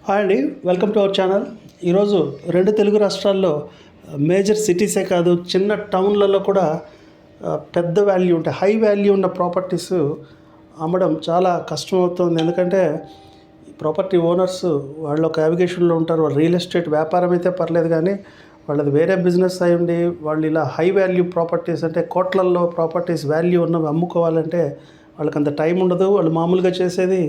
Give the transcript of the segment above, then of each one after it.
Hi అండి, welcome to our channel. ఈరోజు రెండు తెలుగు రాష్ట్రాల్లో మేజర్ సిటీసే కాదు, చిన్న టౌన్లలో కూడా పెద్ద వాల్యూ ఉంటాయి, హై వాల్యూ ఉన్న ప్రాపర్టీస్ అమ్మడం చాలా కష్టం అవుతుంది. ఎందుకంటే ప్రాపర్టీ ఓనర్స్ వాళ్ళు ఒక యావిగేషన్లో ఉంటారు. వాళ్ళు రియల్ ఎస్టేట్ వ్యాపారం అయితే పర్లేదు, కానీ వాళ్ళది వేరే బిజినెస్ అయి ఉండి వాళ్ళు ఇలా హై వాల్యూ ప్రాపర్టీస్ అంటే కోట్లల్లో ప్రాపర్టీస్ వాల్యూ ఉన్నవి అమ్ముకోవాలంటే వాళ్ళకి అంత టైం ఉండదు. వాళ్ళు మామూలుగా చేసేది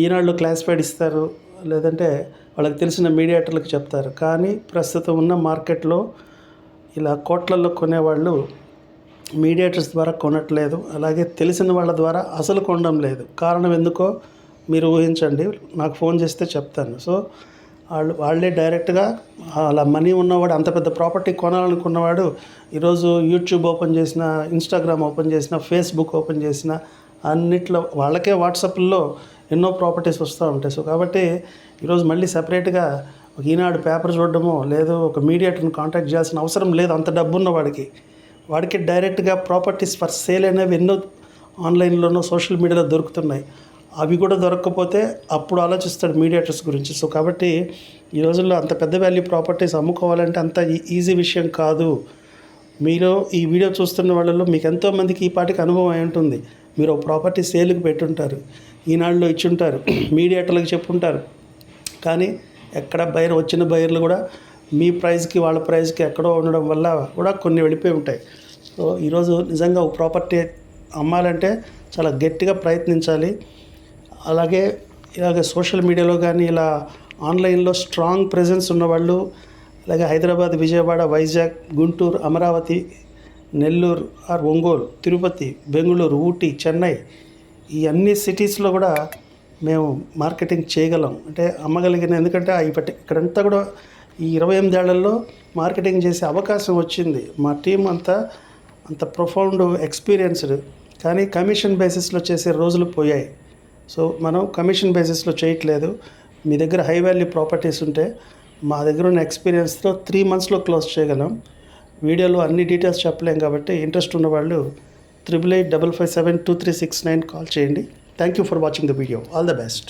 ఈనాడులో క్లాసిఫైడ్ ఇస్తారు, లేదంటే వాళ్ళకి తెలిసిన మీడియేటర్లకు చెప్తారు. కానీ ప్రస్తుతం ఉన్న మార్కెట్లో ఇలా కోట్లల్లో కొనేవాళ్ళు మీడియేటర్స్ ద్వారా కొనట్లేదు, అలాగే తెలిసిన వాళ్ళ ద్వారా అసలు కొనడం లేదు. కారణం ఎందుకో మీరు ఊహించండి, నాకు ఫోన్ చేస్తే చెప్తాను. సో వాళ్ళే డైరెక్ట్గా అలా మనీ ఉన్నవాడు, అంత పెద్ద ప్రాపర్టీ కొనాలనుకున్నవాడు ఈరోజు యూట్యూబ్ ఓపెన్ చేసిన, ఇన్స్టాగ్రామ్ ఓపెన్ చేసిన, ఫేస్బుక్ ఓపెన్ చేసిన, అన్నిట్లో వాళ్ళకే వాట్సాప్లో ఎన్నో ప్రాపర్టీస్ వస్తూ ఉంటాయి. సో కాబట్టి ఈరోజు మళ్ళీ సపరేట్గా ఒక ఈనాడు పేపర్ చూడడమో లేదు ఒక మీడియేటర్ని కాంటాక్ట్ చేయాల్సిన అవసరం లేదు. అంత డబ్బు ఉన్న వాడికి డైరెక్ట్గా ప్రాపర్టీస్ ఫర్ సేల్ అనేవి ఎన్నో ఆన్లైన్లోనో సోషల్ మీడియాలో దొరుకుతున్నాయి. అవి కూడా దొరకకపోతే అప్పుడు ఆలోచిస్తాడు మీడియేటర్స్ గురించి. సో కాబట్టి ఈ రోజుల్లో అంత పెద్ద వాల్యూ ప్రాపర్టీస్ అమ్ముకోవాలంటే అంత ఈజీ విషయం కాదు. మీరు ఈ వీడియో చూస్తున్న వాళ్ళలో మీకు ఎంతోమందికి ఈ పాటికి అనుభవం అయి ఉంటుంది. మీరు ఒక ప్రాపర్టీ సేల్కి పెట్టుంటారు, ఈనాడులో ఇచ్చుంటారు, మీడియేటర్లకు చెప్పుంటారు, కానీ ఎక్కడ వచ్చిన బయర్లు కూడా మీ ప్రైస్కి వాళ్ళ ప్రైస్కి ఎక్కడో ఉండడం వల్ల కూడా కొన్ని వెళ్ళిపోయి ఉంటాయి. సో ఈరోజు నిజంగా ఒక ప్రాపర్టీ అమ్మాలంటే చాలా గట్టిగా ప్రయత్నించాలి. అలాగే ఇలాగ సోషల్ మీడియాలో కానీ ఇలా ఆన్లైన్లో స్ట్రాంగ్ ప్రెజెన్స్ ఉన్నవాళ్ళు, అలాగే హైదరాబాద్, విజయవాడ, వైజాగ్, గుంటూరు, అమరావతి, నెల్లూరు ఆర్ ఒంగోలు, తిరుపతి, బెంగళూరు, ఊటీ, చెన్నై, ఈ అన్ని సిటీస్లో కూడా మేము మార్కెటింగ్ చేయగలం, అంటే అమ్మగలిగిన. ఎందుకంటే ఇక్కడంతా కూడా ఈ 28 ఏళ్లలో మార్కెటింగ్ చేసే అవకాశం వచ్చింది. మా టీం అంత ప్రొఫౌండ్ ఎక్స్పీరియన్స్డ్, కానీ కమిషన్ బేసిస్లో చేసే రోజులు పోయాయి. సో మనం కమిషన్ బేసిస్లో చేయట్లేదు. మీ దగ్గర హై వాల్యూ ప్రాపర్టీస్ ఉంటే మా దగ్గర ఉన్న ఎక్స్పీరియన్స్తో 3 monthsలో క్లోజ్ చేయగలం. వీడియోలో అన్ని డీటెయిల్స్ చెప్పలేం కాబట్టి ఇంట్రెస్ట్ ఉన్న వాళ్ళు 8885572369 కాల్ చేయండి. Thank you for watching the video. All the best.